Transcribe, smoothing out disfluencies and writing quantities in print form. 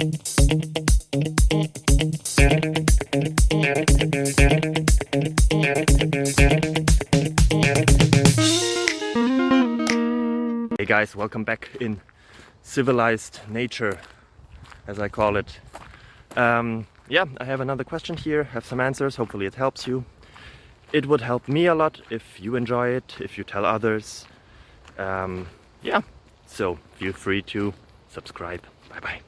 Hey guys, welcome back in civilized nature, as I call it. Yeah, I have another question here, have some answers, hopefully it helps you. It would help me a lot if you enjoy it, if you tell others. Yeah, so feel free to subscribe. Bye bye.